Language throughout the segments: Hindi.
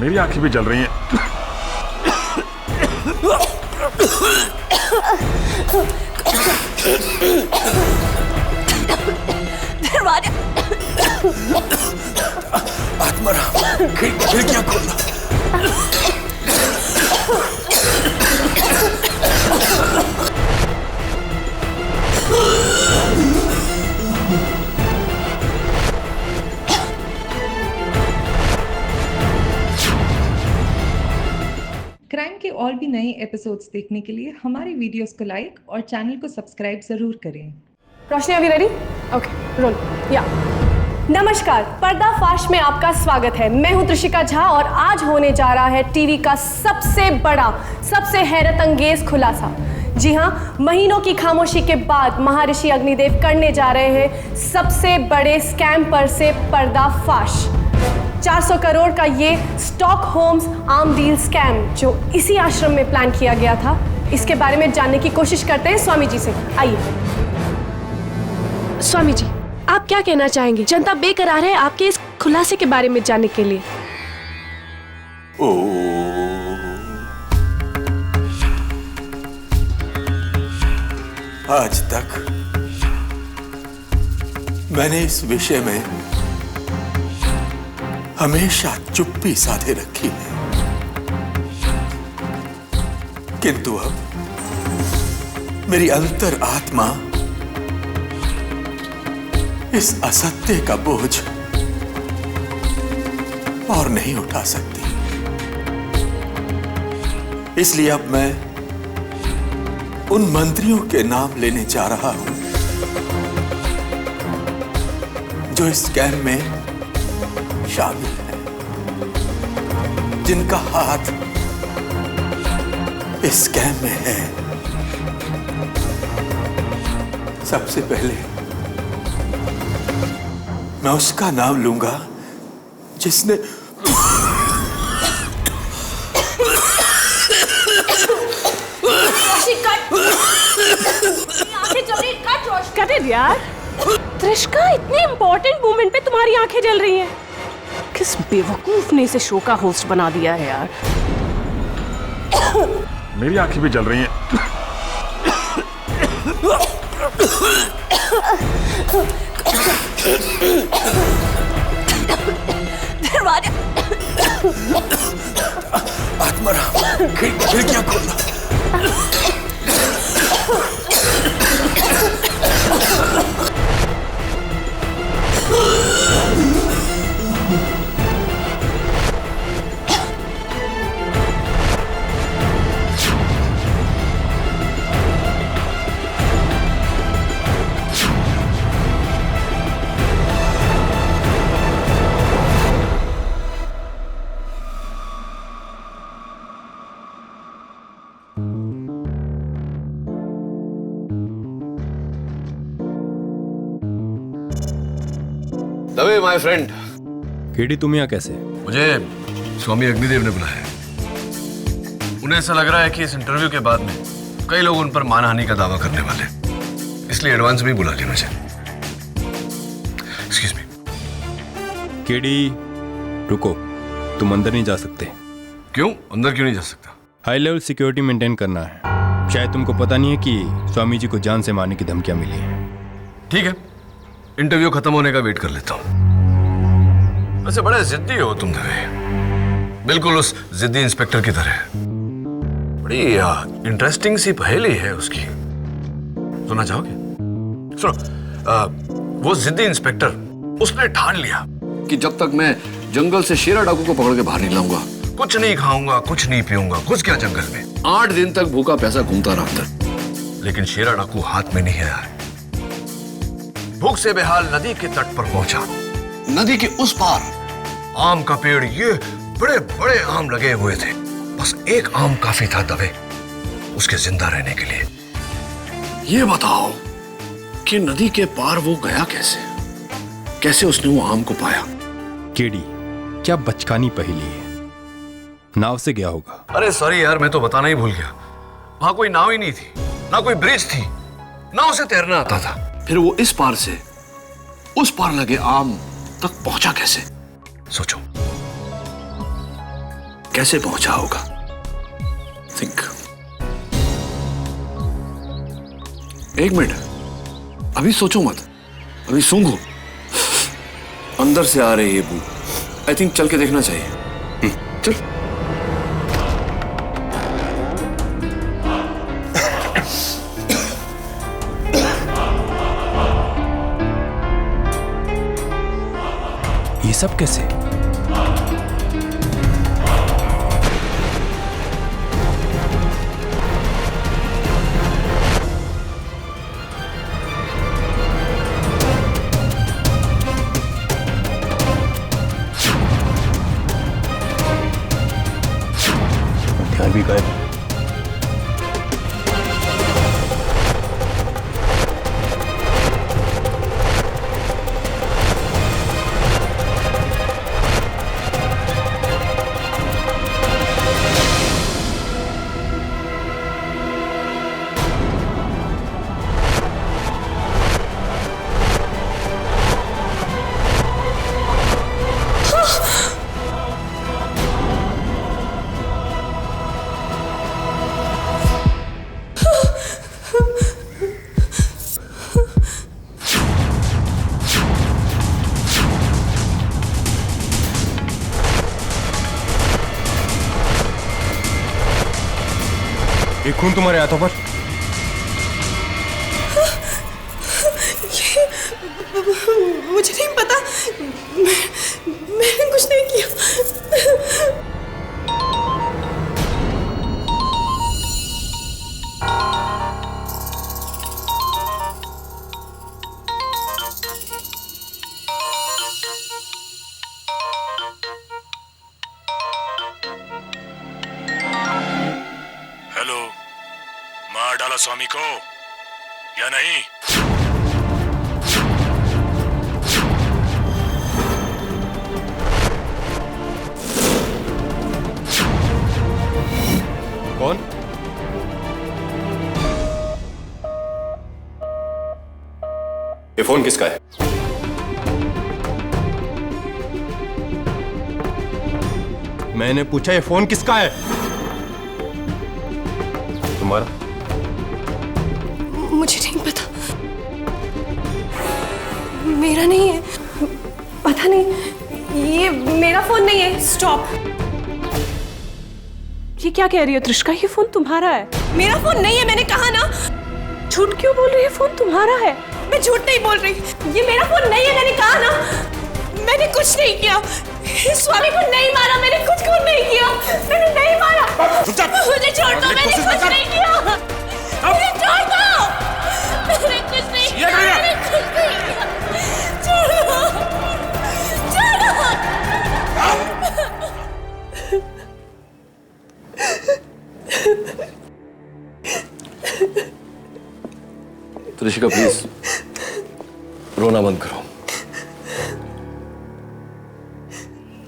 मेरी आंखें भी जल रही हैं। दरवाजा आत्माराम, खिड़कियां खोलना। क्राइम के और भी नए एपिसोड्स देखने के लिए हमारी वीडियोस को लाइक और चैनल को सब्सक्राइब जरूर करें। रोशनी अभी रेडी? Okay, role. या नमस्कार, पर्दाफाश में आपका स्वागत है। मैं हूं त्रिशिका झा और आज होने जा रहा है टीवी का सबसे बड़ा, सबसे हैरत अंगेज खुलासा। जी हां, महीनों की खामोशी के बाद महर्षि अग्निदेव करने जा रहे हैं सबसे बड़े स्कैम पर से पर्दाफाश। 400 करोड़ का ये स्टॉकहोम्स आर्म डील स्कैम जो इसी आश्रम में प्लान किया गया था, इसके बारे में जानने की कोशिश करते हैं स्वामी जी से। आइए स्वामी जी, आप क्या कहना चाहेंगे? जनता बेकरार है आपके इस खुलासे के बारे में जानने के लिए। आज तक मैंने इस विषय में हमेशा चुप्पी साधे रखी है, किंतु अब मेरी अंतर आत्मा इस असत्य का बोझ और नहीं उठा सकती। इसलिए अब मैं उन मंत्रियों के नाम लेने जा रहा हूं जो इस स्कैम में शामिल है, जिनका हाथ इस स्कैम में है। सबसे पहले मैं उसका नाम लूंगा जिसने कट यार। त्रिशिका, इतने इंपॉर्टेंट मोमेंट पे तुम्हारी आंखें जल रही हैं। किस बेवकूफ ने इसे शो का होस्ट बना दिया है यार। मेरी आंखें भी जल रही हैं। दरवाजा आत्माराम, खिड़कियां खोलना। Dave my friend. केडी, तुम यहाँ कैसे? मुझे स्वामी अग्निदेव ने बुलाया है। उन्हें ऐसा लग रहा है कि इस इंटरव्यू के बाद में कई लोग उन पर मानहानि का दावा करने वाले, इसलिए एडवांस में बुला लिया मुझे। Excuse me. केडी, रुको, तुम अंदर नहीं जा सकते। क्यों? अंदर क्यों नहीं जा सकता? हाई लेवल सिक्योरिटी मेंटेन करना है। शायद तुमको पता नहीं है कि स्वामी जी को जान से मारने की धमकियां मिली हैं। ठीक है, इंटरव्यू खत्म होने का वेट कर लेता हूँ। वैसे बड़े जिद्दी हो तुम दवे, बिल्कुल उस जिद्दी इंस्पेक्टर की तरह। बड़ी इंटरेस्टिंग सी पहेली है उसकी, सुनना चाहोगे? सुनो। वो जिद्दी इंस्पेक्टर, उसने ठान लिया कि जब तक मैं जंगल से शेरा डाकू को पकड़ के बाहर नहीं लाऊंगा, कुछ नहीं खाऊंगा, कुछ नहीं पीऊंगा। घुस गया जंगल में, 8 दिन तक भूखा प्यासा घूमता रहा अंदर, लेकिन शेरा डाकू हाथ में नहीं आया। भूख से बेहाल नदी के तट पर पहुंचा। नदी के उस पार आम का पेड़, ये बड़े बड़े आम लगे हुए थे। बस एक आम काफी था दवे उसके जिंदा रहने के लिए। ये बताओ कि नदी के पार वो गया कैसे? कैसे उसने वो आम को पाया? केडी, क्या बचकानी पहेली है। नाव से गया होगा। अरे सॉरी यार, मैं तो बताना ही भूल गया। वहां कोई नाव ही नहीं थी, ना कोई ब्रिज थी, नाव से तैरना आता था। फिर वो इस पार से उस पार लगे आम तक पहुंचा कैसे? सोचो। कैसे पहुंचा होगा? थिंक। एक मिनट, अभी सोचो मत, अभी सूंघो। अंदर से आ रही है बू। आई थिंक चल के देखना चाहिए। चल। ये सब कैसे? ध्यान भी गायब। ये खून तुम्हारे हाथों पर? मुझे नहीं पता, मैंने कुछ नहीं किया। हेलो, मार डाला स्वामी को या नहीं? कौन? ये फोन किसका है? मैंने पूछा ये फोन किसका है? तुम्हारा? मुझे नहीं पता, मेरा नहीं है। पता नहीं, ये मेरा फोन नहीं है। स्टॉप। ये क्या कह रही हो त्रिशका? ये फोन तुम्हारा है। मेरा फोन नहीं है, मैंने कहा ना। झूठ क्यों बोल रही है? फोन तुम्हारा है। मैं झूठ नहीं बोल रही, ये मेरा फोन नहीं है, मैंने कहा ना। मैंने कुछ नहीं किया। स्वामी को नहीं मारा, मैंने कुछ को नहीं किया, मैंने नहीं मारा। मुझे छोड़ दो, मैंने कुछ नहीं किया। मुझे छोड़ दो, मैंने कुछ नहीं किया, मैंने कुछ नहीं किया। छोड़ो, छोड़ो। त्रिशिका प्लीज रोना बंद करो।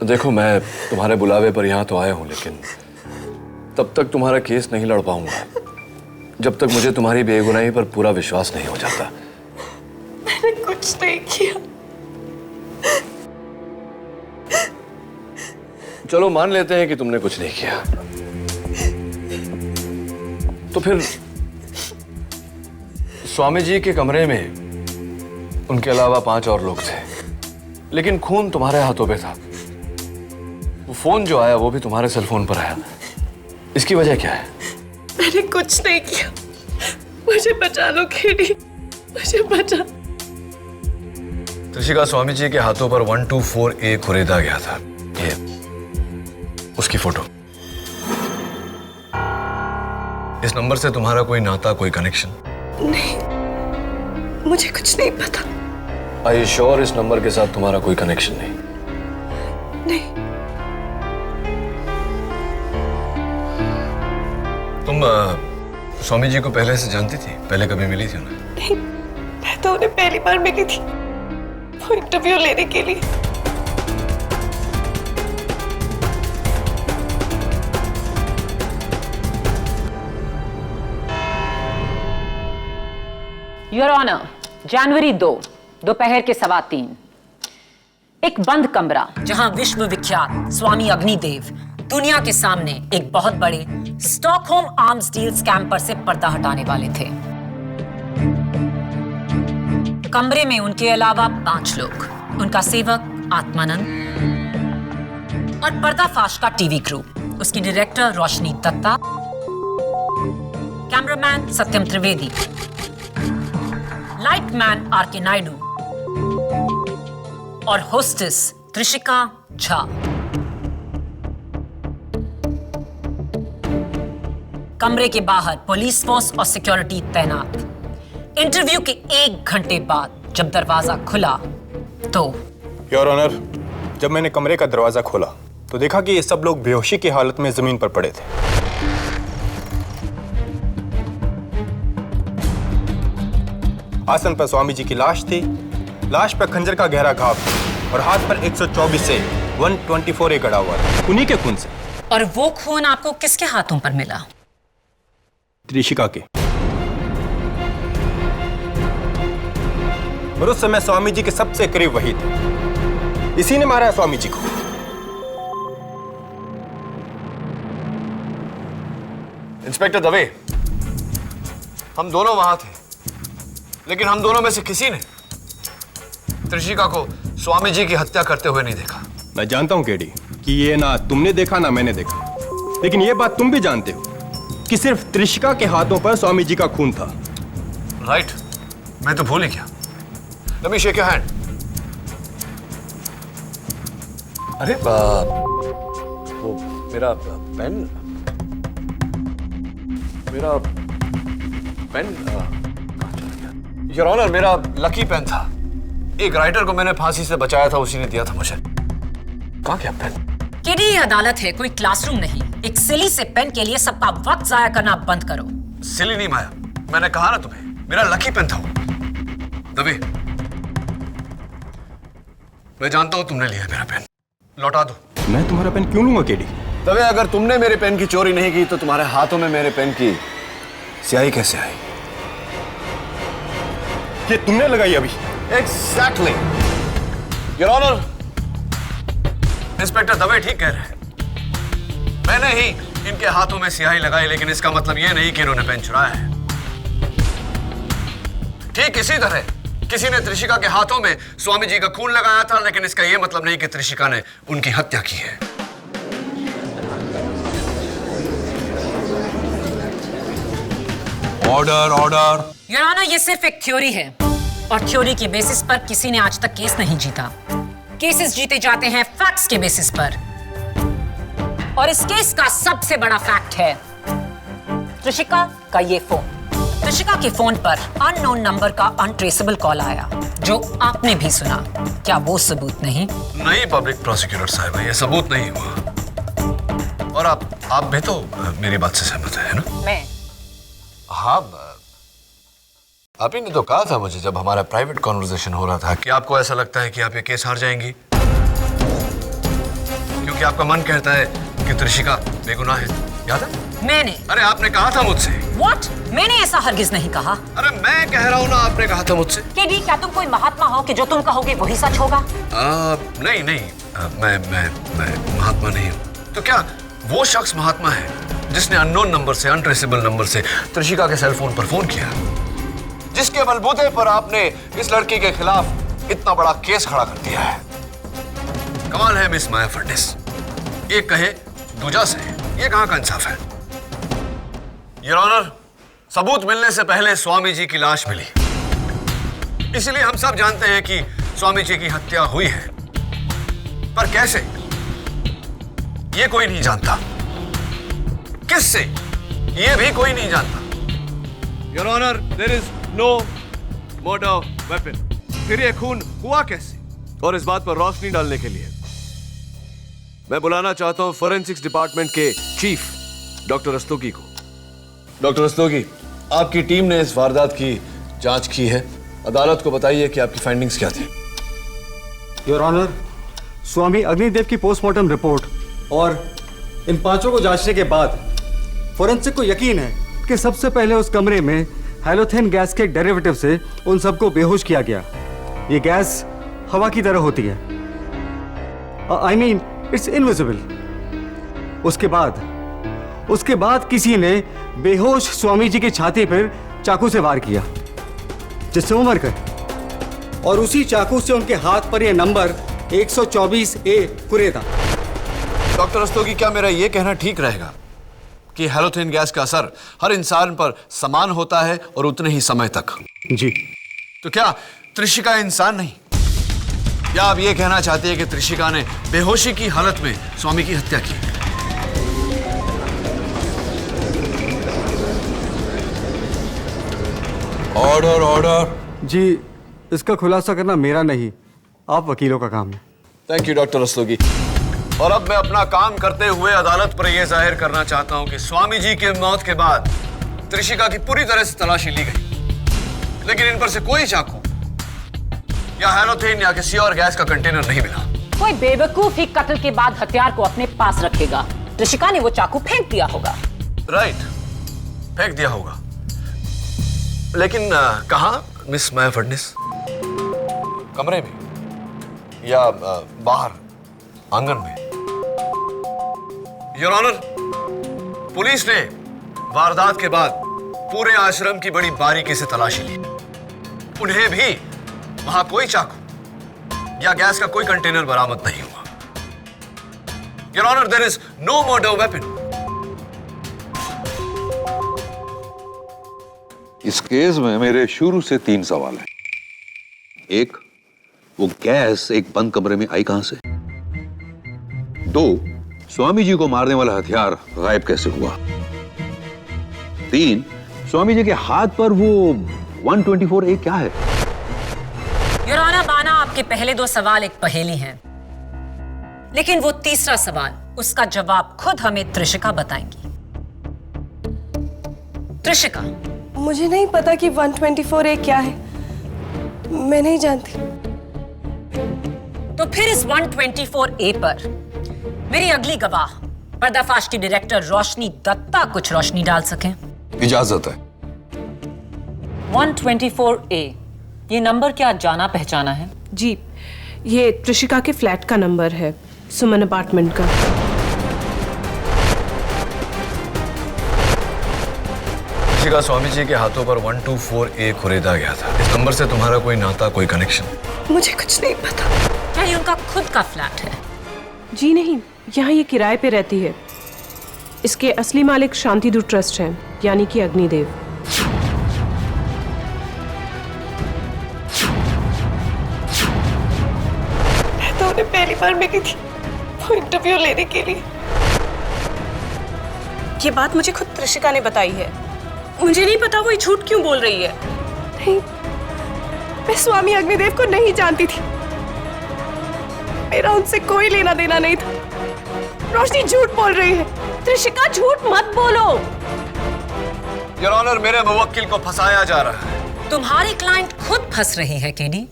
देखो, मैं तुम्हारे बुलावे पर यहां तो आया हूं, लेकिन तब तक तुम्हारा केस नहीं लड़ पाऊंगा जब तक मुझे तुम्हारी बेगुनाही पर पूरा विश्वास नहीं हो जाता। मैंने कुछ नहीं किया। चलो मान लेते हैं कि तुमने कुछ नहीं किया, तो फिर स्वामी जी के कमरे में उनके अलावा 5 और लोग थे, लेकिन खून तुम्हारे हाथों पे था। वो फोन जो आया वो भी तुम्हारे सेल फोन पर आया। इसकी वजह क्या है? मैंने कुछ नहीं किया, मुझे बचा लो केडी, मुझे बचा। त्रिशिका, स्वामी जी के हाथों पर 124A खरीदा गया था। ये उसकी फोटो। इस नंबर से तुम्हारा कोई नाता, कोई कनेक्शन? नहीं, मुझे कुछ नहीं पता। Are you sure इस नंबर के साथ तुम्हारा कोई कनेक्शन नहीं? नहीं। तुम स्वामी जी को पहले से जानती थी? पहले कभी मिली थी उन्हें? नहीं, मैं तो उन्हें पहली बार मिली थी, वो इंटरव्यू लेने के लिए। योर ऑनर, जनवरी 2 दोपहर के 3:15 एक बंद कमरा जहां विश्व विख्यात स्वामी अग्निदेव दुनिया के सामने एक बहुत बड़े स्टॉकहोम आर्म्स डील स्कैम पर से पर्दा हटाने वाले थे। कमरे में उनके अलावा 5 लोग, उनका सेवक आत्मानंद और पर्दाफाश का टीवी क्रू, उसकी डायरेक्टर रोशनी दत्ता, कैमरामैन सत्यम त्रिवेदी, लाइटमैन आर.के. नायडू और होस्टेस त्रिशिका झा। कमरे के बाहर पुलिस फोर्स और सिक्योरिटी तैनात। इंटरव्यू के 1 घंटे बाद जब दरवाजा खुला तो योर ऑनर, जब मैंने कमरे का दरवाजा खोला तो देखा कि ये सब लोग बेहोशी की हालत में जमीन पर पड़े थे। आसन पर स्वामी जी की लाश थी, लाश पर खंजर का गहरा घाव और हाथ पर 124 से 124 गड़ा हुआ था, उन्हीं के खून से। और वो खून आपको किसके हाथों पर मिला? त्रिशिका के। और उस समय स्वामी जी के सबसे करीब वही थे, इसी ने मारा है स्वामी जी को। इंस्पेक्टर दवे, हम दोनों वहां थे, लेकिन हम दोनों में से किसी ने त्रिशिका को स्वामी जी की हत्या करते हुए नहीं देखा। मैं जानता हूं केडी कि ये ना तुमने देखा ना मैंने देखा, लेकिन ये बात तुम भी जानते हो कि सिर्फ त्रिशिका के हाथों पर स्वामी जी का खून था। राइट, मैं तो भूल ही गया। Let me shake your hand. अरे वो मेरा पेन योर ऑनर, मेरा लकी पेन था। एक राइटर को मैंने फांसी से बचाया था, उसी ने दिया था मुझे। कहाँ गया पेन? केडी, ये अदालत है, कोई क्लासरूम नहीं। एक सिली से पेन के लिए सबका वक्त जाया करना बंद करो। सिली नहीं माया, मैंने कहा ना तुम्हें, मेरा लकी पेन था वो। दबे, मैं जानता हूं तुमने लिया मेरा पेन, लौटा दो। मैं तुम्हारा पेन क्यों लूंगा केडी? दबे, अगर तुमने मेरे पेन की चोरी नहीं की तो तुम्हारे हाथों में मेरे पेन की स्याही कैसे आई? ये तुमने लगाई अभी? Exactly your honour. Inspector Dave ठीक कह रहे हैं, मैंने ही इनके हाथों में स्याही लगाई, लेकिन इसका मतलब यह नहीं कि इन्होंने पेन चुराया है। ठीक इसी तरह किसी ने त्रिशिका के हाथों में स्वामी जी का खून लगाया था, लेकिन इसका यह मतलब नहीं कि त्रिशिका ने उनकी हत्या की है। Order order. योर ऑनर, ये सिर्फ एक थ्योरी है और थ्योरी के बेसिस पर किसी ने आज तक केस नहीं जीता। केसेस जीते जाते हैं फैक्ट्स के बेसिस पर, और इस केस का सबसे बड़ा फैक्ट है त्रिशिका का ये फोन। त्रिशिका के फोन पर अननोन नंबर का अनट्रेसेबल कॉल आया, जो आपने भी सुना। क्या वो सबूत नहीं? नहीं पब्लिक प्रोसिक्यूटर साहब, ये सबूत नहीं हुआ। और आप भी तो मेरी बात से सहमत है ना? मैं? हाँ, आप ही ने तो कहा था मुझे जब हमारा प्राइवेट कॉन्वर्सेशन हो रहा था कि आपको ऐसा लगता है कि आप ये केस हार जाएंगी, क्योंकि आपका मन कहता है कि त्रिशिका बेगुनाह है। याद है? मैंने? अरे आपने कहा था मुझसे। What? मैंने ऐसा हरगिज नहीं कहा। अरे मैं कह रहा हूँ ना, आपने कहा था मुझसे। केडी, क्या तुम कोई महात्मा हो कि जो तुम कहोगे वही सच होगा? नहीं, मैं महात्मा नहीं हूँ। तो क्या वो शख्स महात्मा है जिसने अननोन नंबर से, अनट्रेसेबल नंबर से त्रिशिका के सेल फोन पर फोन किया, जिसके बलबूते पर आपने इस लड़की के खिलाफ इतना बड़ा केस खड़ा कर दिया है? कमाल है मिस माया फर्नेस, एक कहे दूजा से, ये कहां का इंसाफ है? योर ऑनर, सबूत मिलने से पहले स्वामी जी की लाश मिली, इसलिए हम सब जानते हैं कि स्वामी जी की हत्या हुई है, पर कैसे ये कोई नहीं जानता। किससे, ये भी कोई नहीं जानता। Your honour, there is no murder weapon. फिर ये खून हुआ कैसे? और इस बात पर रोशनी डालने के लिए मैं बुलाना चाहता हूं फोरेंसिक्स डिपार्टमेंट के चीफ डॉक्टर रस्तोगी को। डॉक्टर रस्तोगी, आपकी टीम ने इस वारदात की जांच की है, अदालत को बताइए कि आपकी फाइंडिंग्स क्या थी। योर ऑनर, स्वामी अग्निदेव की पोस्टमार्टम रिपोर्ट और इन 5 को जांचने के बाद फोरेंसिक को यकीन है कि सबसे पहले उस कमरे में हैलोथेन गैस के एक डेरिवेटिव से उन सबको बेहोश किया गया। ये गैस हवा की तरह होती है, आई मीन इट्स इनविजिबल। उसके बाद किसी ने बेहोश स्वामी जी की छाती पर चाकू से वार किया, जिससे वो मर गए। और उसी चाकू से उनके हाथ पर यह नंबर 124A कुरेदा। डॉक्टर रस्तोगी, क्या मेरा यह कहना ठीक रहेगा कि हैलोथेन गैस का असर हर इंसान पर समान होता है और उतने ही समय तक? जी। तो क्या त्रिशिका इंसान नहीं? या आप ये कहना चाहते हैं कि त्रिशिका ने बेहोशी की हालत में स्वामी की हत्या की? Order order. जी, इसका खुलासा करना मेरा नहीं, आप वकीलों का काम है। Thank you doctor Rastogi. और अब मैं अपना काम करते हुए अदालत पर यह जाहिर करना चाहता हूं कि स्वामी जी के मौत के बाद त्रिशिका की पूरी तरह से तलाशी ली गई, लेकिन इन पर से कोई चाकू या हैलोथेन या किसी और गैस का कंटेनर नहीं मिला। कोई बेवकूफ ही कत्ल के बाद हथियार को अपने पास रखेगा। त्रिशिका ने वो चाकू फेंक दिया होगा। राइट, फेंक दिया होगा, लेकिन कहां मिस माया फडनिस? कमरे में या बाहर आंगन में? योर ऑनर, पुलिस ने वारदात के बाद पूरे आश्रम की बड़ी बारीकी से तलाशी ली। उन्हें भी वहां कोई चाकू या गैस का कोई कंटेनर बरामद नहीं हुआ। Your honour, there is no murder weapon. इस केस में मेरे शुरू से 3 सवाल हैं। एक, वो गैस एक बंद कमरे में आई कहां से? 2, स्वामी जी को मारने वाला हथियार गायब कैसे हुआ? 3, स्वामी जी के हाथ पर वो 124A क्या है? योर ऑनर, माना आपके पहले 2 सवाल एक पहेली हैं, लेकिन वो तीसरा सवाल, उसका जवाब खुद हमें त्रिशिका बताएंगी। त्रिशिका, मुझे नहीं पता कि 124A क्या है, मैं नहीं जानती। तो फिर इस 124A पर मेरी अगली गवाह पर्दाफाश की डायरेक्टर रोशनी दत्ता कुछ रोशनी डाल सकें? इजाजत है। 124A, ये नंबर क्या जाना पहचाना है? जी, ये त्रिशिका के फ्लैट का नंबर है, सुमन अपार्टमेंट का। त्रिशिका स्वामी जी के हाथों पर 124A खुरेदा गया था। इस नंबर से तुम्हारा कोई नाता, कोई कनेक्शन? मुझे कुछ नहीं पता। क्या ये उनका खुद का फ्लैट है? जी नहीं, यहाँ ये किराए पे रहती है। इसके असली मालिक शांतिदूत ट्रस्ट हैं, यानी कि अग्निदेव। मैं तो उन्हें पहली बार मिली थी वो इंटरव्यू लेने के लिए। ये बात मुझे खुद त्रिशिका ने बताई है। मुझे नहीं पता वो ये झूठ क्यों बोल रही है। नहीं, मैं स्वामी अग्निदेव को नहीं जानती थी। मेरा उनसे कोई लेना देना नहीं था। रोशनी झूठ बोल रही है। त्रिशिका, झूठ मत बोलो। योर ऑनर, मेरे मुवक्किल को फंसाया जा रहा है। तुम्हारी क्लाइंट खुद फंस रही है केडी।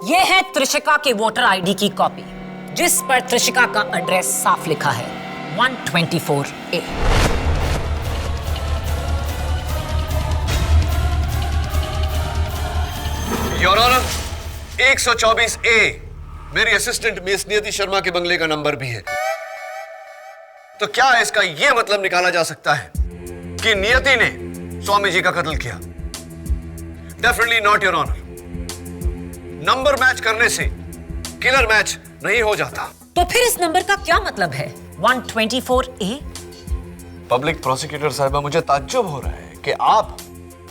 ये है त्रिशिका के वोटर आईडी की कॉपी, जिस पर त्रिशिका का एड्रेस साफ लिखा है, 124A। योर ऑनर, 124A मेरी असिस्टेंट मिस नियति शर्मा के बंगले का नंबर भी है। तो क्या इसका यह मतलब निकाला जा सकता है कि नियति ने स्वामी जी का कत्ल किया? Definitely not your honour. Number match करने से किलर मैच नहीं हो जाता। तो फिर इस नंबर का क्या मतलब है, 124A? पब्लिक प्रोसिक्यूटर साहिबा, मुझे ताज्जुब हो रहा है कि आप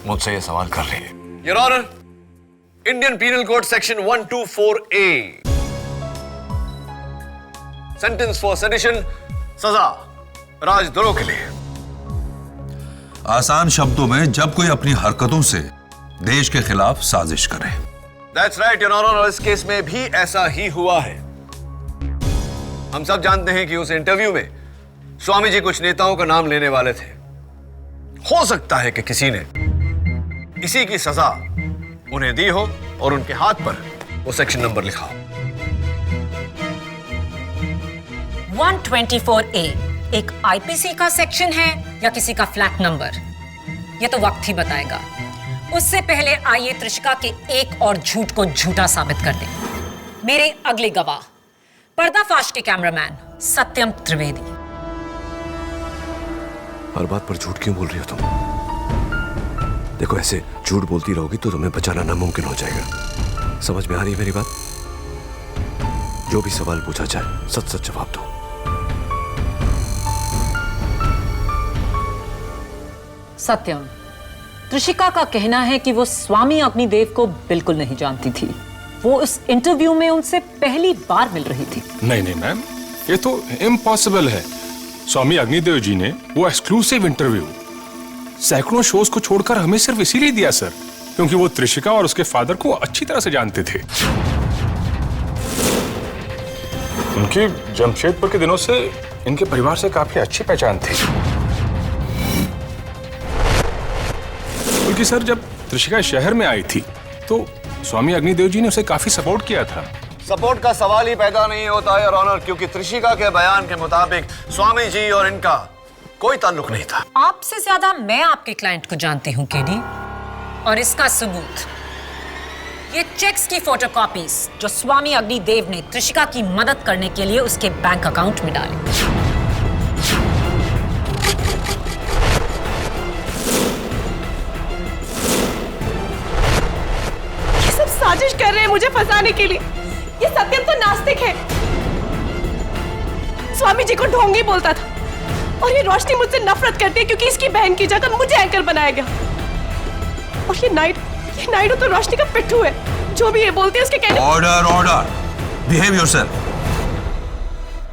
मुझसे यह सवाल कर रहे हैं। Your honour, Indian penal code section 124A, sentence for sedition, सजा राजद्रोह के लिए। आसान शब्दों में, जब कोई अपनी हरकतों से देश के खिलाफ साजिश करे। That's right, योर ऑनर, और इस केस में भी ऐसा ही हुआ है। हम सब जानते हैं कि उस इंटरव्यू में स्वामी जी कुछ नेताओं का नाम लेने वाले थे। हो सकता है कि किसी ने इसी की सजा उन्हें दी हो और उनके हाथ पर वो सेक्शन नंबर लिखा हो। 124A एक आईपीसी का सेक्शन है या किसी का फ्लैट नंबर, ये तो वक्त ही बताएगा। उससे पहले आइए त्रिशिका के एक और झूठ को झूठा साबित कर दें। मेरे अगले गवाह पर्दाफाश के कैमरामैन सत्यम त्रिवेदी। हर बात पर झूठ क्यों बोल रही हो तुम? देखो, ऐसे झूठ बोलती रहोगी तो तुम्हें बचाना नामुमकिन हो जाएगा। समझ में आ रही है मेरी बात? जो भी सवाल पूछा जाए सच सच जवाब दो। सत्यम, त्रिशिका का कहना है कि वो स्वामी अग्निदेव को बिल्कुल नहीं जानती थी। वो इस इंटरव्यू में उनसे पहली बार मिल रही थी। नहीं नहीं मैम, ये तो इम्पॉसिबल है। स्वामी अग्निदेव जी ने वो एक्सक्लूसिव इंटरव्यू सैकड़ों शोज को छोड़कर हमें सिर्फ इसीलिए दिया सर, क्योंकि वो त्रिशिका और उसके फादर को अच्छी तरह से जानते थे। उनकी जमशेदपुर के दिनों से इनके परिवार से काफी अच्छी पहचान थी। बल्कि सर, जब त्रिशिका शहर में आई थी तो स्वामी अग्निदेव जी ने उसे काफी सपोर्ट किया था। सपोर्ट का सवाल ही पैदा नहीं होता है, ऑनर, क्योंकि त्रिशिका के बयान के मुताबिक स्वामी जी और इनका कोई ताल्लुक नहीं था। आपसे ज्यादा मैं आपके क्लाइंट को जानती हूं केडी, और इसका सबूत ये चेक्स की फोटोकॉपीज जो स्वामी अग्निदेव ने त्रिशिका की मदद करने के लिए उसके बैंक अकाउंट में डाली। ये सब साजिश कर रहे हैं मुझे फंसाने के लिए। ये सत्यम तो नास्तिक है, स्वामी जी को ढोंगी बोलता था, और ये रोशनी मुझसे नफरत करती है क्योंकि इसकी बहन की जगह मुझे एंकर बनाया गया। और ये नायडू तो रोशनी का पिट्ठू है, जो भी ये बोलती है उसके कहने। Order order, behave yourself.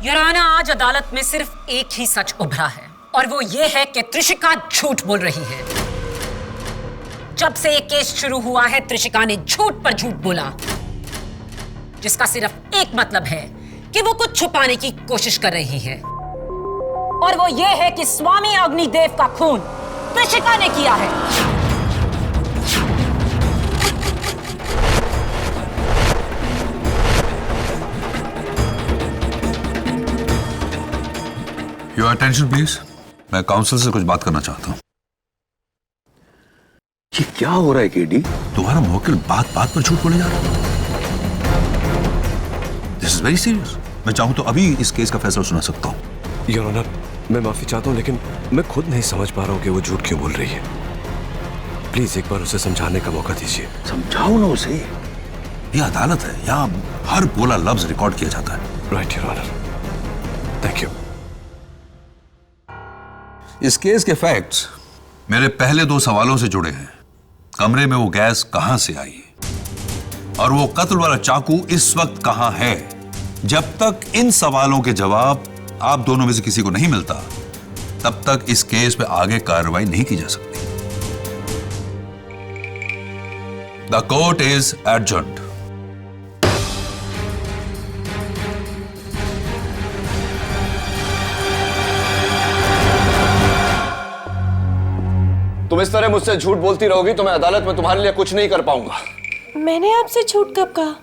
Your honour, आज अदालत में सिर्फ एक ही सच उभरा है, और वो ये है कि त्रिशिका झूठ बोल रही है। जब से ये केस शुरू हुआ है, त्रिशिका ने झूठ पर झूठ बोला, जिसका सिर्फ एक मतलब है कि वो कुछ छुपाने की कोशिश कर रही है, और वो ये है कि स्वामी अग्निदेव का खून त्रिशिका ने किया है। योर अटेंशन प्लीज, मैं काउंसिल से कुछ बात करना चाहता हूं। ये क्या हो रहा है केडी? तुम्हारा मुवक्किल बात बात पर झूठ बोले जा रहा है। This is very serious. मैं चाहूं तो अभी इस केस का फैसला सुना सकता हूं। योर ऑनर, मैं माफी चाहता हूं, लेकिन मैं खुद नहीं समझ पा रहा हूं कि वो झूठ क्यों बोल रही है। प्लीज एक बार उसे समझाने का मौका दीजिए। समझाओ ना उसे। ये अदालत है, यहाँ हर बोला लफ्ज रिकॉर्ड किया जाता है। Right your honour, thank you. इस केस के फैक्ट्स मेरे पहले 2 सवालों से जुड़े हैं। कमरे में वो गैस कहां से आई, और वो कत्ल वाला चाकू इस वक्त कहां है। जब तक इन सवालों के जवाब आप दोनों में से किसी को नहीं मिलता, तब तक इस केस पे आगे कार्रवाई नहीं की जा सकती। The court is adjourned. तुम इस तरह मुझसे झूठ बोलती रहोगी तो मैं अदालत में तुम्हारे लिए कुछ नहीं कर पाऊंगा। मैंने आपसे झूठ कब कहा?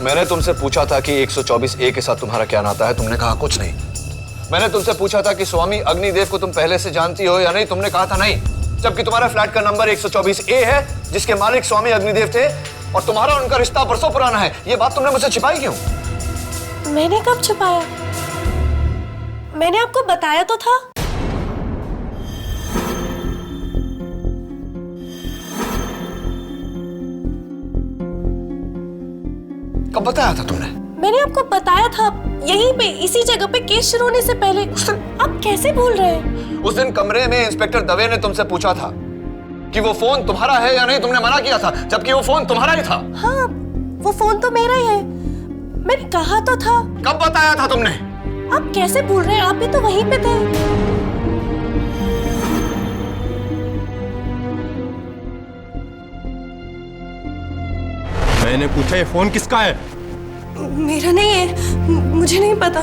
मैंने तुमसे पूछा था कि 124A के साथ तुम्हारा क्या नाता है, तुमने कहा कुछ नहीं। मैंने तुमसे पूछा था कि स्वामी अग्निदेव को तुम पहले से जानती हो या नहीं, तुमने कहा था नहीं। जबकि तुम्हारा फ्लैट का नंबर 124A है, जिसके मालिक स्वामी अग्निदेव थे, और तुम्हारा उनका रिश्ता बरसों पुराना है। ये बात तुमने मुझसे छिपाई क्यों? मैंने कब छुपाया? मैंने आपको बताया तो था। कब बताया था तुमने? मैंने आपको बताया था, यहीं पे इसी जगह पे केस शुरू होने से पहले। आप कैसे भूल रहे हैं? उस दिन कमरे में इंस्पेक्टर दवे ने तुमसे पूछा था कि वो फोन तुम्हारा है या नहीं, तुमने मना किया था, जबकि वो फोन तुम्हारा ही था। हाँ, वो फोन तो मेरा ही है, मैंने कहा तो था। कब बताया था तुमने? आप कैसे भूल रहे हैं? आप भी तो वहीं पे थे। मैंने पूछा ये फोन किसका है? मेरा नहीं है, मुझे नहीं पता।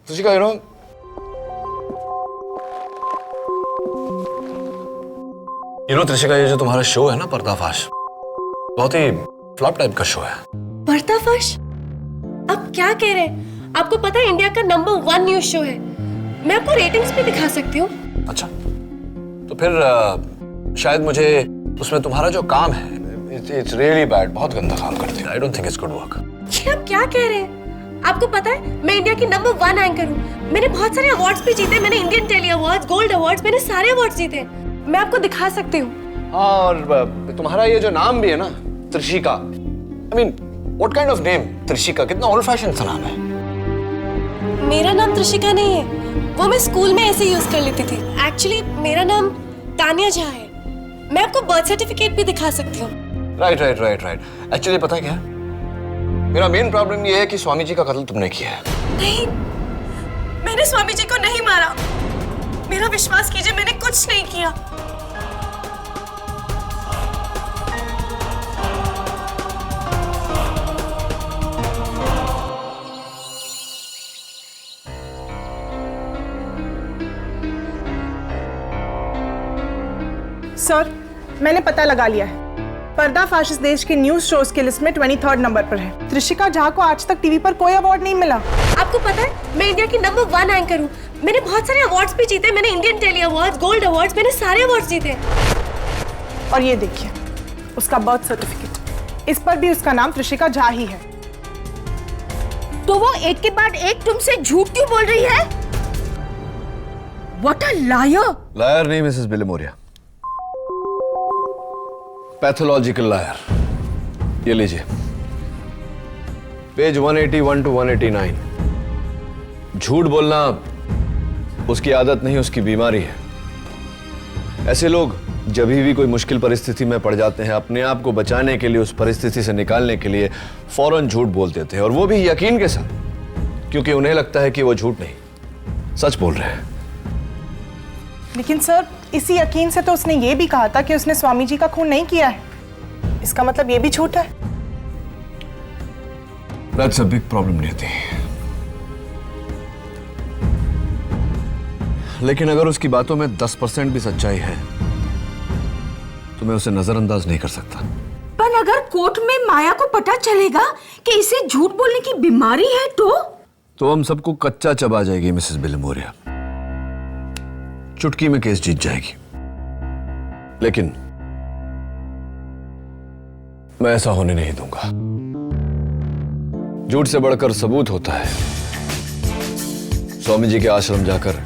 त्रिशिका, त्रिशिका, ये जो तुम्हारा शो है ना पर्दाफाश, बहुत ही फ्लॉप टाइप का शो है। पर्दाफाश? आप क्या कह रहे हैं? आपको पता है इंडिया का नंबर 1 न्यूज शो है। मैं आपको रेटिंग्स भी दिखा सकती हूँ। अच्छा, तो फिर शायद मुझे उसमें तुम्हारा जो काम है इट्स रियली बैड, बहुत गंदा काम करती है। I don't think it's good work. ये आप क्या कह रहे हैं? आपको पता है मैं इंडिया की नंबर 1 एंकर हूँ। मैंने बहुत सारे अवार्ड्स भी जीते। मैंने Indian telly awards, gold awards, मैंने सारे अवार्ड्स जीते। मैं आपको दिखा सकती हूँ। और तुम्हारा ये जो नाम भी है ना, Trishika, I mean what kind of name? Trishika कितना ओल्ड फैशन सा नाम है। मेरा नाम त्रिशिका नहीं है, वो मैं स्कूल में ऐसे यूज कर लेती थी। एक्चुअली मेरा नाम तानिया झा है। मैं आपको बर्थ सर्टिफिकेट भी दिखा सकती हूँ। राइट। एक्चुअली पता है क्या, मेरा मेन प्रॉब्लम ये है कि स्वामी जी का कत्ल तुमने किया है। नहीं, मैंने स्वामी जी को नहीं मारा। मेरा विश्वास कीजिए, मैंने कुछ नहीं किया। सर, मैंने पता लगा लिया है। पर्दाफाश इस देश के न्यूज शोज की लिस्ट में 23rd नंबर पर है। त्रिशिका झा को आज तक टीवी पर कोई अवार्ड नहीं मिला। आपको पता है मैं इंडिया की नंबर 1 एंकर हूँ। मैंने बहुत सारे अवार्ड्स भी जीते। मैंने Indian telly awards, gold awards, मैंने सारे अवार्ड्स जीते। और ये देखिए उसका बर्थ सर्टिफिकेट, इस पर भी उसका नाम त्रिशिका झा ही है। तो वो एक के बाद एक तुमसे झूठ क्यों बोल रही है? What a liar! लायर नहीं मिसेस बिलेमोरिया, पैथोलॉजिकल लायर। ये लीजिए, पेज 181 to 189। झूठ बोलना उसकी आदत नहीं, उसकी बीमारी है। ऐसे लोग जब भी कोई मुश्किल परिस्थिति में पड़ जाते हैं, अपने आप को बचाने के लिए, उस परिस्थिति से निकालने के लिए फौरन झूठ बोल देते हैं, और वो भी यकीन के साथ, क्योंकि उन्हें लगता है कि वो झूठ नहीं सच बोल रहे हैं। लेकिन सर, इसी यकीन से तो उसने ये भी कहा था कि उसने स्वामी जी का खून नहीं किया है। इसका मतलब ये भी झूठ है। That's a big problem, नियति। लेकिन अगर उसकी बातों में 10% भी सच्चाई है तो मैं उसे नजरअंदाज नहीं कर सकता। पर अगर कोर्ट में माया को पता चलेगा कि इसे झूठ बोलने की बीमारी है तो हम सबको कच्चा चबा जाएगी मिसेस बिलेमोरिया। चुटकी में केस जीत जाएगी। लेकिन मैं ऐसा होने नहीं दूंगा। झूठ से बढ़कर सबूत होता है। स्वामी जी के आश्रम जाकर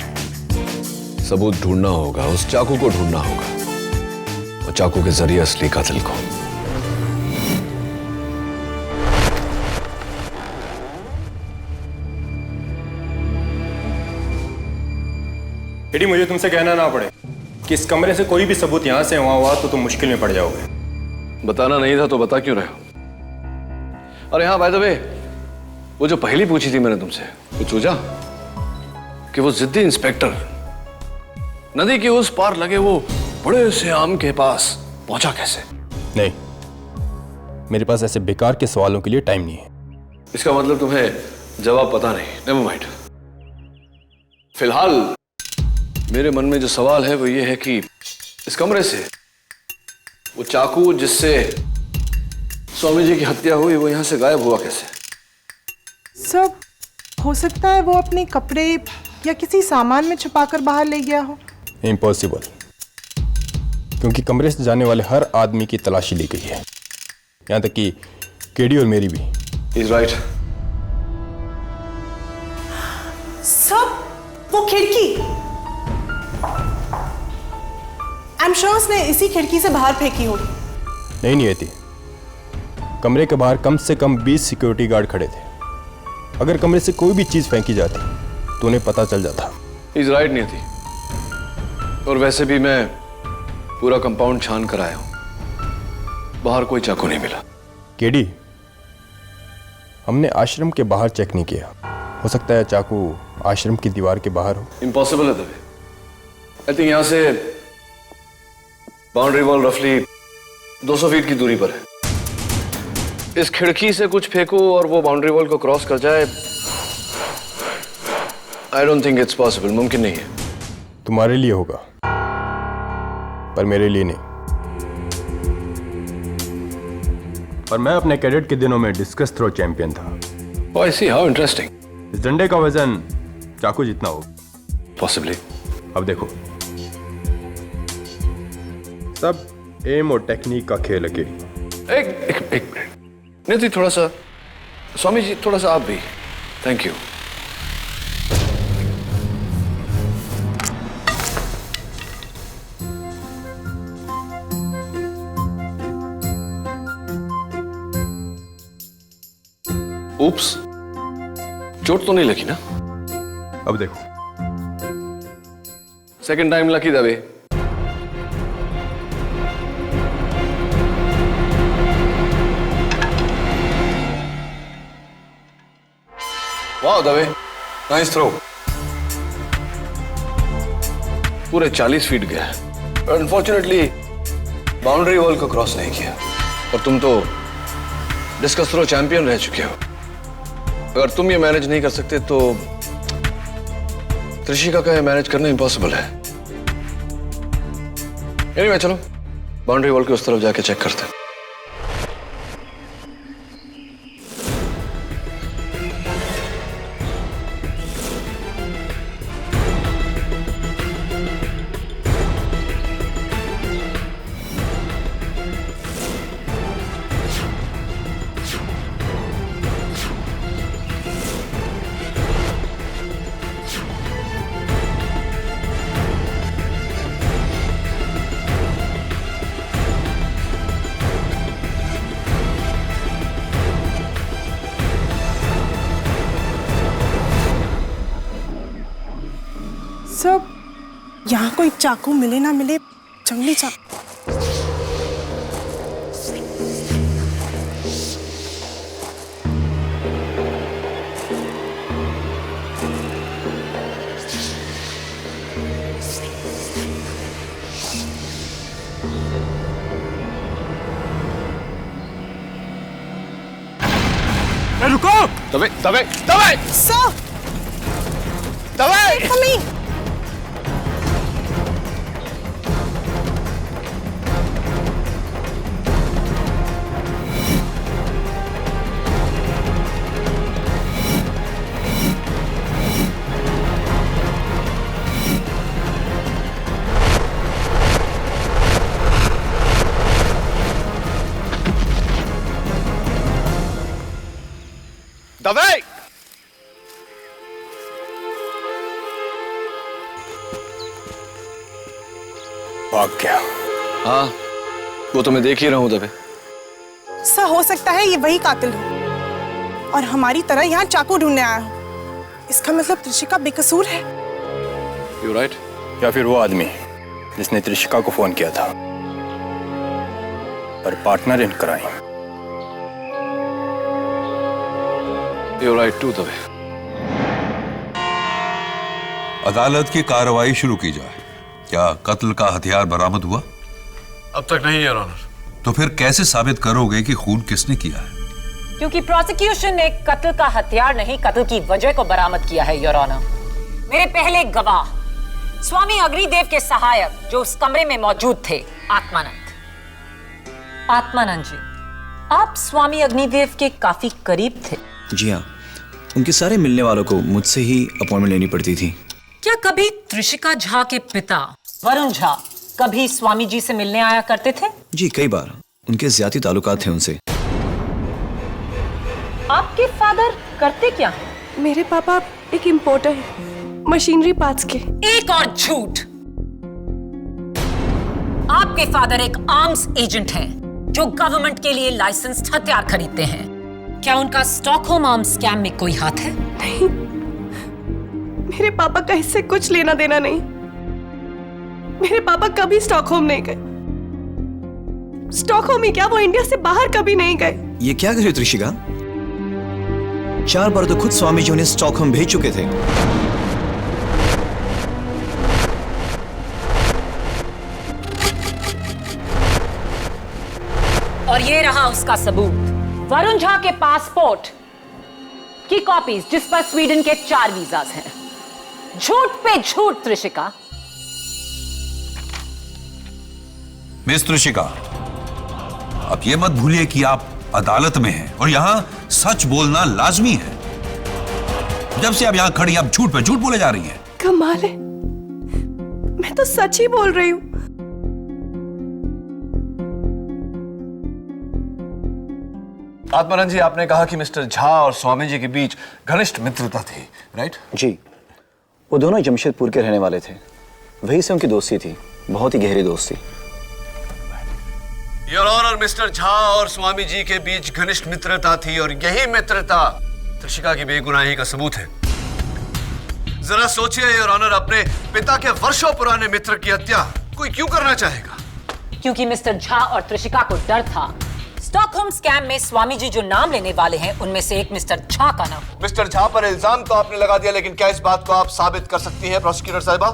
सबूत ढूंढना होगा, उस चाकू को ढूंढना होगा, और चाकू के जरिए असली कातिल को। एडी, मुझे तुमसे कहना ना पड़े कि इस कमरे से कोई भी सबूत यहां से वहां हुआ तो तुम मुश्किल में पड़ जाओगे। बताना नहीं था तो बता क्यों रहे हो? और यहां बाय द वे, वो जो पहली पूछी थी मैंने तुमसे, कुछ सूझा कि वो जिद्दी इंस्पेक्टर नदी के उस पार लगे वो बड़े से आम के पास पहुंचा कैसे? नहीं, मेरे पास ऐसे बेकार के सवालों के लिए टाइम नहीं है। इसका मतलब तुम्हें जवाब पता नहीं। Never mind. फिलहाल मेरे मन में जो सवाल है वो ये है कि इस कमरे से वो चाकू जिससे स्वामी जी की हत्या हुई वो यहां से गायब हुआ कैसे? सर, हो सकता है वो अपने कपड़े या किसी सामान में छुपाकर बाहर ले गया हो। इम्पॉसिबल, क्योंकि कमरे से जाने वाले हर आदमी की तलाशी ली गई है, यहां तक कि केडी और मेरी भी। He's right. सर, वो खिड़की, आई एम श्योर उसने इसी खिड़की से बाहर फेंकी होगी। नहीं थी। कमरे के बाहर कम से कम 20 सिक्योरिटी गार्ड खड़े थे। अगर कमरे से कोई भी चीज फेंकी जाती तो उन्हें पता चल जाता। He's right, नहीं थी। और वैसे भी मैं पूरा कंपाउंड छान कर आया हूं, बाहर कोई चाकू नहीं मिला। केडी, हमने आश्रम के बाहर चेक नहीं किया। हो सकता है चाकू आश्रम की दीवार के बाहर हो। इम्पॉसिबल है दबे। आई थिंक यहां से बाउंड्री वॉल रफली 200 फीट की दूरी पर है। इस खिड़की से कुछ फेंको और वो बाउंड्री वॉल को क्रॉस कर जाए, I don't think it's possible. मुमकिन नहीं है। तुम्हारे लिए होगा, पर मेरे लिए नहीं। और मैं अपने कैडेट के दिनों में डिस्कस थ्रो चैंपियन था। Oh, I see, how interesting. इस डंडे का वजन चाकू जितना हो। Possibly. अब देखो, सब एम और टेक्निक का खेल है केरी। एक मिनट निधि, थोड़ा सा स्वामी जी, थोड़ा सा आप भी। Thank you. उप्स, चोट तो नहीं लगी ना? अब देखो, सेकंड टाइम लकी दबे। वाह दबे, नाइस थ्रो। पूरे 40 फीट गया, पर अनफॉर्चुनेटली बाउंड्री वॉल को क्रॉस नहीं किया। और तुम तो डिस्कस थ्रो चैंपियन रह चुके हो। अगर तुम ये मैनेज नहीं कर सकते तो त्रिशिका का ये मैनेज करना इम्पॉसिबल है। एनीवे, चलो बाउंड्री वॉल के उस तरफ जाके चेक करते हैं। सब यहाँ कोई चाकू मिले ना मिले, जंगली चाकू। रुको! दबे दबे दबे! सर! दबे! कमी! दबे! भाग गया। हाँ, वो तो मैं देख ही रहा हूं दबे। सर, हो सकता है ये वही कातिल हो और हमारी तरह यहाँ चाकू ढूंढने आया हो। इसका मतलब त्रिशिका बेकसूर है। You right. या फिर वो आदमी जिसने त्रिशिका को फोन किया था, पर partner in crime. You right too Dave. अदालत की कार्रवाई शुरू की जाए। क्या कत्ल का हथियार बरामद हुआ? अब तक नहीं, योर ऑनर। तो फिर कैसे साबित करोगे कि खून किसने किया है? क्योंकि प्रोसिक्यूशन ने कत्ल का हथियार नहीं, कत्ल की वजह को बरामद किया है, योर ऑनर। मेरे पहले गवाह स्वामी अग्निदेव के सहायक जो उस कमरे में मौजूद थे, आत्मानंद जी, आप स्वामी अग्निदेव के काफी करीब थे। जी हाँ, उनके सारे मिलने वालों को मुझसे ही अपॉइंटमेंट लेनी पड़ती थी। क्या कभी त्रिशिका झा के पिता वरुण झा कभी स्वामी जी से मिलने आया करते थे? जी, कई बार। उनके ज्यादा ताल्लुकात थे उनसे। आपके फादर करते क्या? मेरे पापा एक इंपोर्टर है, मशीनरी पार्ट्स के। एक और झूठ। आपके फादर एक आर्म्स एजेंट हैं जो गवर्नमेंट के लिए लाइसेंस्ड हथियार खरीदते हैं। क्या उनका स्टॉकहोम आर्म्स स्कैम में कोई हाथ है? नहीं, मेरे पापा का इससे कुछ लेना देना नहीं। मेरे पापा कभी स्टॉकहोम नहीं गए। स्टॉकहोम ही क्या, वो इंडिया से बाहर कभी नहीं गए। ये क्या कर रही हो त्रिशिका? 4 बार तो खुद स्वामी जी उन्हें स्टॉकहोम भेज चुके थे। और ये रहा उसका सबूत, वरुण झा के पासपोर्ट की कॉपीज जिस पर स्वीडन के 4 वीजाज हैं। झूठ पे झूठ त्रिशिका। मिस त्रिशिका, अब ये मत भूलिए कि आप अदालत में हैं और यहां सच बोलना लाजमी है। जब से आप यहां खड़ी आप झूठ पे झूठ बोले जा रही हैं। कमाल है, मैं तो सच ही बोल रही हूं। आत्मानंद जी, आपने कहा कि मिस्टर झा और स्वामी जी के बीच घनिष्ठ मित्रता थी, राइट? जी, वो दोनों जमशेदपुर के रहने वाले थे, वहीं से उनकी दोस्ती थी, बहुत ही गहरी दोस्ती। योर ऑनर, मिस्टर झा और स्वामी जी के बीच घनिष्ठ मित्रता थी और यही मित्रता त्रिशिका की बेगुनाही का सबूत है। जरा सोचिए योर ऑनर, अपने पिता के वर्षों पुराने मित्र की हत्या कोई क्यों करना चाहेगा? क्योंकि मिस्टर झा और त्रिशिका को डर था स्टॉकहोम स्कैम में स्वामी जी जो नाम लेने वाले हैं उनमें से एक मिस्टर झा का नाम। मिस्टर झा पर इल्जाम तो आपने लगा दिया, लेकिन क्या इस बात को आप साबित कर सकती हैं प्रोसिक्यूटर साहिबा?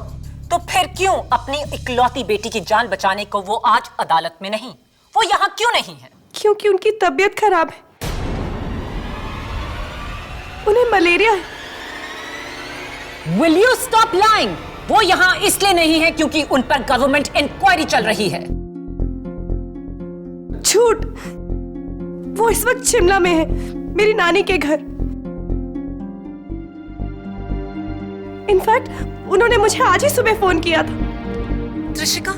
तो फिर क्यों अपनी इकलौती बेटी की जान बचाने को वो आज अदालत में नहीं, वो यहाँ क्यों नहीं है? क्योंकि उनकी तबीयत खराब है, उन्हें मलेरिया है। Will you stop lying? वो यहाँ इसलिए नहीं है क्योंकि उन पर गवर्नमेंट इंक्वायरी चल रही है। झूठ, वो इस वक्त शिमला में है, मेरी नानी के घर। इनफैक्ट उन्होंने मुझे आज ही सुबह फोन किया था। त्रिशिका,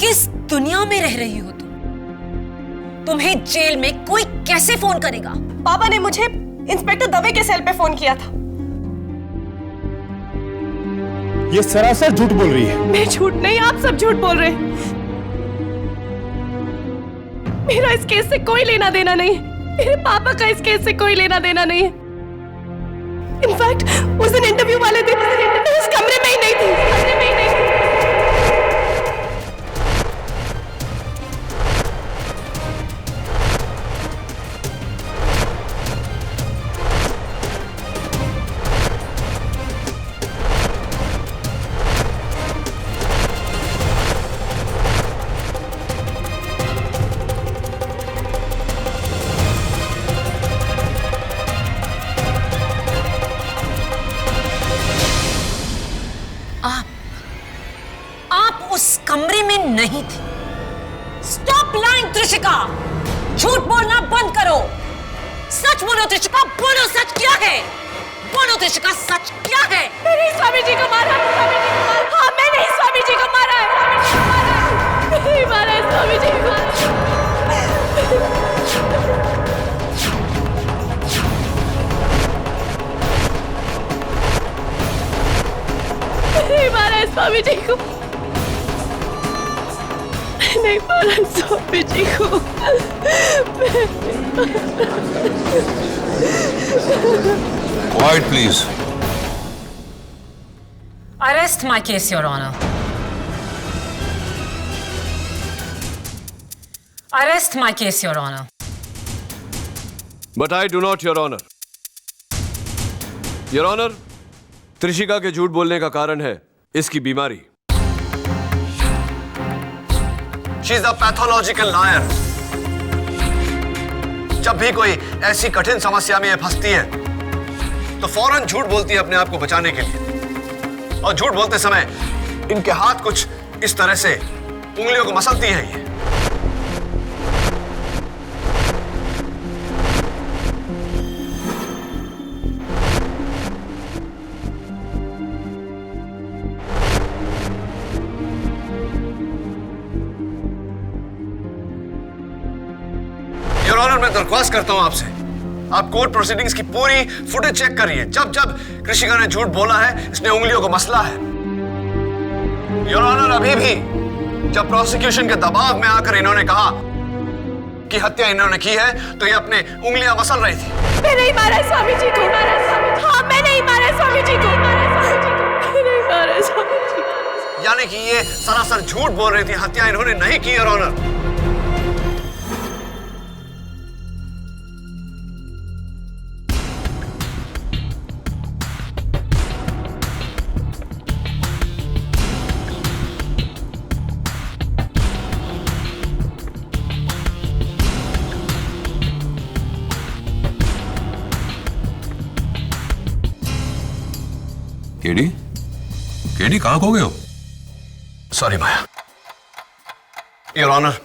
किस दुनिया में रह रही हो तुम? तुम्हें जेल में कोई कैसे फोन करेगा? पापा ने मुझे इंस्पेक्टर दवे के सेल पे फोन किया था। ये सरासर झूठ बोल रही है। मैं झूठ नहीं, आप सब झूठ बोल रहे हैं। मेरा इस केस से कोई लेना देना नहीं है, मेरे पापा का इस केस से कोई लेना देना नहीं है। इनफैक्ट उस दिन इंटरव्यू वाले दिन उस कमरे में ही नहीं थी। कमरे में नहीं थी। स्टॉप लाइंग त्रिशिका, झूठ बोलना बंद करो। सच बोलो त्रिशिका, बोलो सच क्या है? बोलो त्रिशिका, सच क्या है? मैंने स्वामी जी को मारा। हाँ, मैंने स्वामी जी को मारा है। नहीं मारा है स्वामी जी को। नहीं मारा है स्वामी जी को। नहीं मारा स्वामी जी को। Quiet, please. Arrest my case, Your Honor. Arrest my case, Your Honor. But I do not, Your Honor. Your Honor, Trishika के झूठ बोलने का कारण है इसकी बीमारी। She is a pathological liar. जब भी कोई ऐसी कठिन समस्या में फंसती है तो फौरन झूठ बोलती है अपने आप को बचाने के लिए, और झूठ बोलते समय इनके हाथ कुछ इस तरह से उंगलियों को मसलती है ये। योर ऑनर, मैं दरख्वास्त करता हूं आपसे, आप कोर्ट प्रोसीडिंग्स की पूरी फुटेज चेक करिए। जब जब कृषिका ने झूठ बोला है, इसने उंगलियों को मसला है। योर ऑनर, अभी भी जब प्रोसिक्यूशन के दबाव में आकर इन्होंने कहा कि हत्या इन्होंने की है, तो ये अपने उंगलियां मसल रही थी। मैं नहीं मारा स्वामी जी को। हाँ, मैं नहीं मारा स्वामी जी को। मैं नहीं मारा स्वामी जी को। यानी कि ये सरासर झूठ बोल रही थी, हत्या इन्होंने नहीं की। योर ऑनर, केडी, केडी कहां खो गए हो? Sorry Maya. Your honour,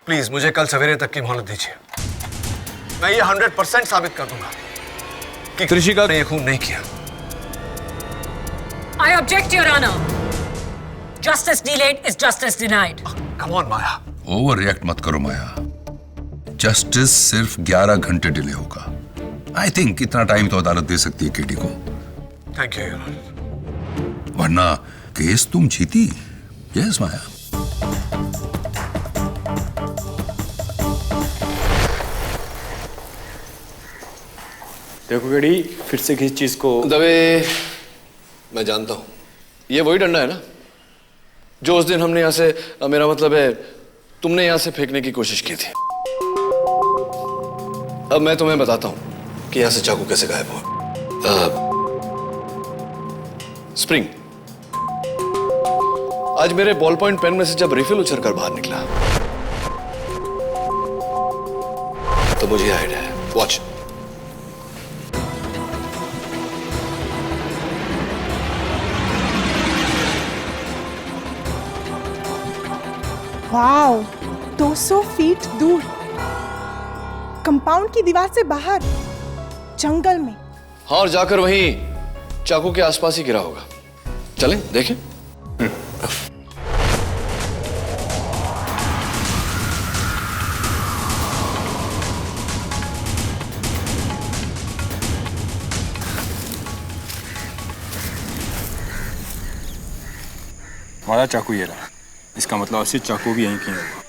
please मुझे कल सवेरे तक की मोहलत दीजिए। मैं ये 100% साबित कर दूंगा कि त्रिशिका ने ये खून नहीं किया। I object, Your Honor. Justice delayed is justice denied. Come on, Maya. Over react मत करो माया। जस्टिस सिर्फ 11 घंटे डिले होगा। आई थिंक इतना टाइम तो अदालत दे सकती है केटी को। Thank you your honour. वरना केस तुम जीती। यस माया। देखो केडी, फिर से किस चीज को दवे, मैं जानता हूं ये वही डंडा है ना जो उस दिन हमने यहां से, मेरा मतलब है तुमने यहां से फेंकने की कोशिश की थी। अब मैं तुम्हें बताता हूं कि यहां से चाकू कैसे गायब हुआ। स्प्रिंग, आज मेरे बॉल पॉइंट पेन में से जब रिफिल उछलकर बाहर निकला तो मुझे आइडिया है। वॉच। वाओ, 200 फीट दूर, कंपाउंड की दीवार से बाहर, जंगल में। हाँ, और जाकर वहीं चाकू के आसपास ही गिरा होगा। चलें देखें। हमारा चाकू ये रहा। इसका मतलब असली चाकू भी यहीं कहीं होगा।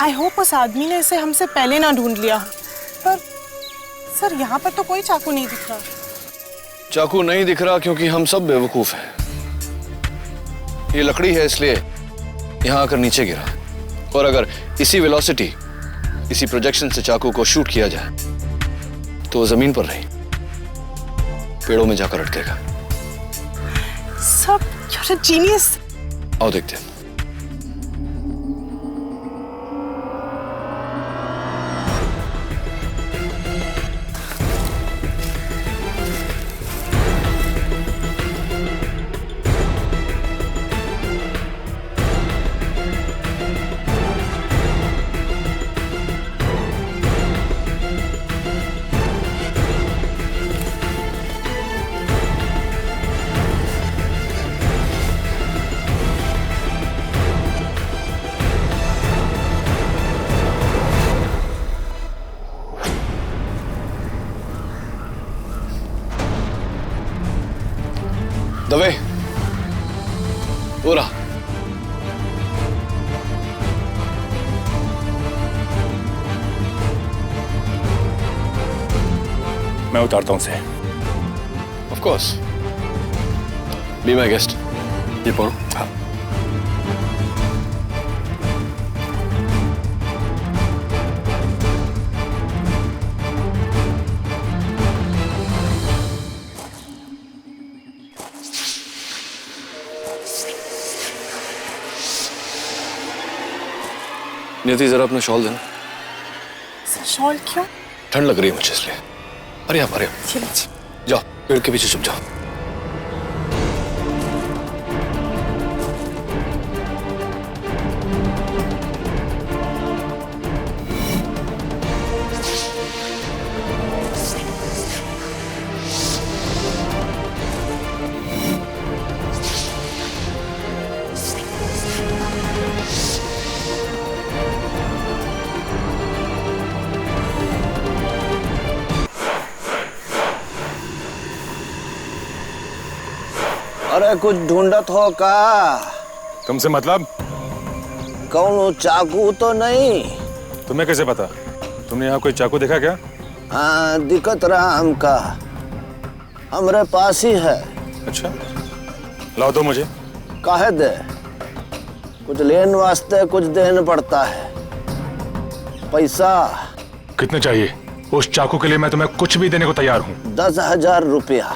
आई होप उस आदमी ने इसे हमसे पहले ना ढूंढ लिया। पर सर, यहाँ पर तो कोई चाकू नहीं दिख रहा। चाकू नहीं दिख रहा क्योंकि हम सब बेवकूफ हैं। ये लकड़ी है इसलिए यहां आकर नीचे गिरा, और अगर इसी वेलोसिटी, इसी प्रोजेक्शन से चाकू को शूट किया जाए तो वो जमीन पर नहीं, पेड़ों में जाकर अटकेगा। Sir, you're a genius। आओ देखते हैं। दवे, वो रहा। मैं उतारता हूं उसे। Of course, be my guest. ये पढ़ो। हाँ। नियति, जरा अपना शॉल देना। शॉल क्यों? ठंड लग रही है मुझे इसलिए। अरे आप, अरे जाओ, पेड़ के पीछे छुप जाओ। अरे कुछ ढूंढत हो का? तुमसे मतलब? कौन चाकू तो नहीं? तुम्हें कैसे पता? तुमने यहाँ कोई चाकू देखा क्या? हाँ, दिक्कत रहा हमका, हमरे पास ही है। अच्छा, लाओ दो मुझे। काहे दे? कुछ लेने वास्ते कुछ देना पड़ता है। पैसा कितने चाहिए? उस चाकू के लिए मैं तुम्हें कुछ भी देने को तैयार हूँ। 10,000 रुपया।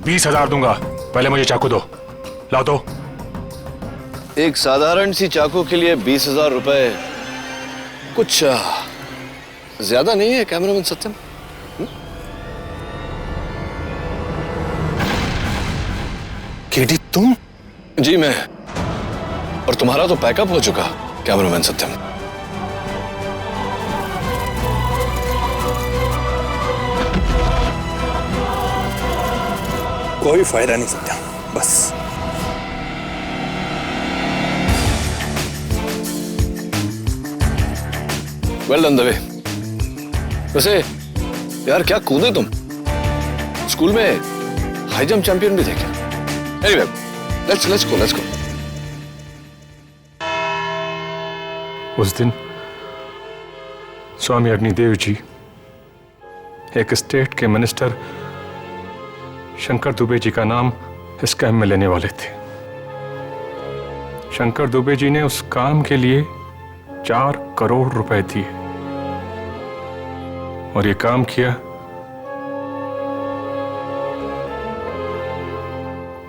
20,000 दूंगा, पहले मुझे चाकू दो। लाओ दो। एक साधारण सी चाकू के लिए 20,000 रुपए कुछ ज्यादा नहीं है कैमरामैन सत्यम? केडी, तुम? जी मैं। और तुम्हारा तो पैकअप हो चुका कैमरामैन सत्यम। कोई फायदा नहीं सत्यम, बस। Well done Dave. वैसे यार क्या कूदे तुम, स्कूल में हाई जंप चैंपियन भी थे क्या? Anyway, let's go. उस दिन स्वामी अग्निदेव जी एक स्टेट के मिनिस्टर शंकर दुबे जी का नाम इस काम में लेने वाले थे। शंकर दुबे जी ने उस काम के लिए 4 करोड़ रुपए दिए और ये काम किया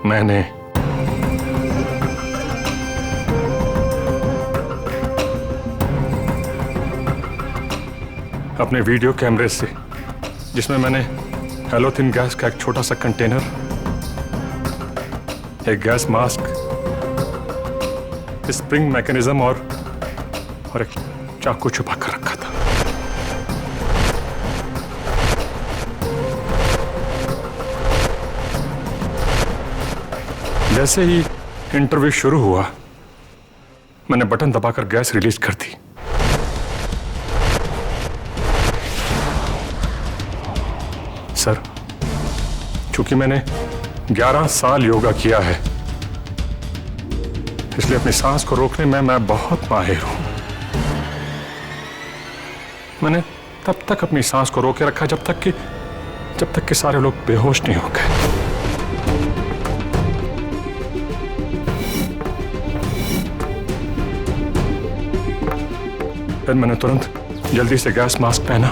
मैंने। अपने वीडियो कैमरे से, जिसमें मैंने हेलोथिन गैस का एक छोटा सा कंटेनर, एक गैस मास्क, स्प्रिंग मैकेनिज्म और एक चाकू छुपा कर रखा था। जैसे ही इंटरव्यू शुरू हुआ, मैंने बटन दबाकर गैस रिलीज कर दी। सर, चूंकि मैंने 11 साल योगा किया है, इसलिए अपनी सांस को रोकने में मैं बहुत माहिर हूं। मैंने तब तक अपनी सांस को रोके रखा जब तक कि सारे लोग बेहोश नहीं हो गए। फिर मैंने तुरंत जल्दी से गैस मास्क पहना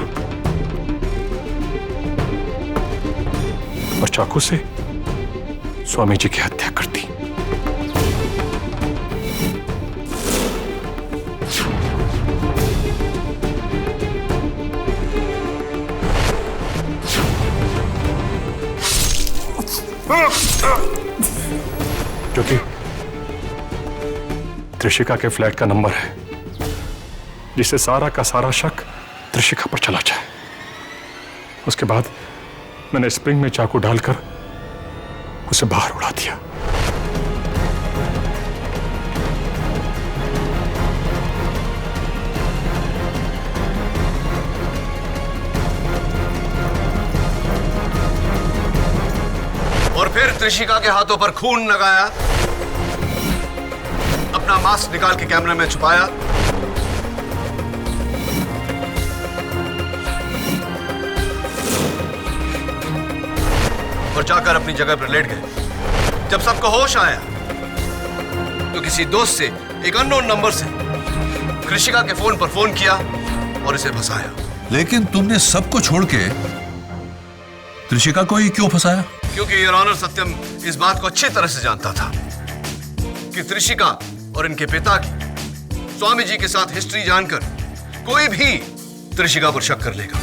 और चाकू से स्वामी जी की हत्या कर दी। जो कि त्रिशिका के फ्लैट का नंबर है, जिससे सारा का सारा शक त्रिशिका पर चला जाए। उसके बाद मैंने स्प्रिंग में चाकू डालकर उसे बाहर उड़ा दिया। और फिर त्रिशिका के हाथों पर खून लगाया, अपना मास्क निकाल के कैमरे में छुपाया और जाकर अपनी जगह पर लेट गए। जब सबको होश आया तो किसी दोस्त से एक अननोन नंबर से त्रिशिका के फोन पर फोन किया और इसे फंसाया। लेकिन तुमने सबको छोड़ के त्रिशिका को ही क्यों फंसाया? क्योंकि योर ऑनर सत्यम इस बात को अच्छी तरह से जानता था कि त्रिशिका और इनके पिता की स्वामी जी के साथ हिस्ट्री जानकर कोई भी त्रिशिका पर शक कर लेगा।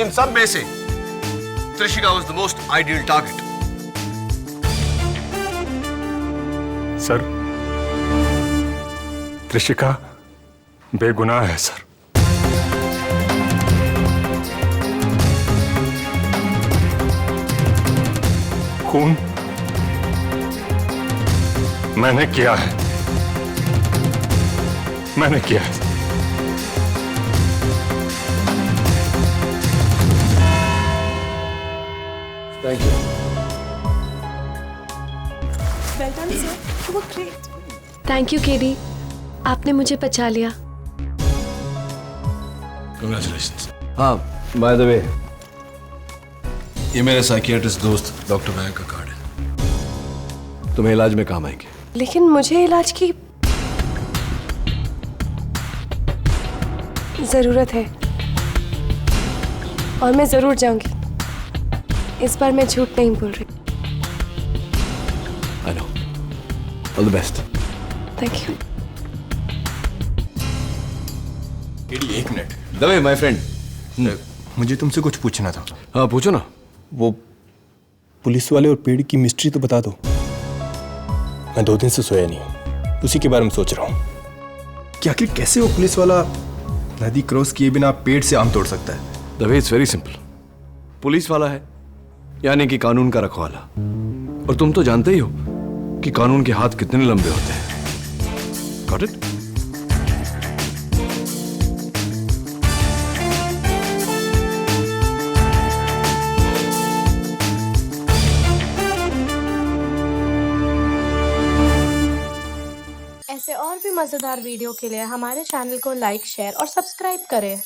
इन सब में से Trishika was the most ideal target. Sir, Trishika बेगुनाह है सर। खून मैंने किया है, मैंने किया है। Thank you. Well done sir, you were great. Thank you KD, आपने मुझे बचा लिया। Congratulations. हाँ, बाय द वे, ये मेरे साइकियाट्रिस्ट दोस्त डॉक्टर मयंक का कार्ड है, तुम्हें इलाज में काम आएंगे। लेकिन मुझे इलाज की जरूरत है और मैं जरूर जाऊंगी। इस बार मैं झूठ नहीं बोल रही। I know. All the best. Thank you. एक मिनट दवे माय फ्रेंड, मुझे तुमसे कुछ पूछना था। हाँ पूछो ना। वो पुलिस वाले और पेड़ की मिस्ट्री तो बता दो। मैं 2 दिन से सोया नहीं हूँ, उसी के बारे में सोच रहा हूँ कि आखिर कैसे वो पुलिस वाला नदी क्रॉस किए बिना पेड़ से आम तोड़ सकता है। Dave it's very simple. Police वाला है यानी कि कानून का रखवाला, और तुम तो जानते ही हो कि कानून के हाथ कितने लंबे होते हैं। Got it? ऐसे और भी मज़ेदार वीडियो के लिए हमारे चैनल को लाइक, शेयर और सब्सक्राइब करें।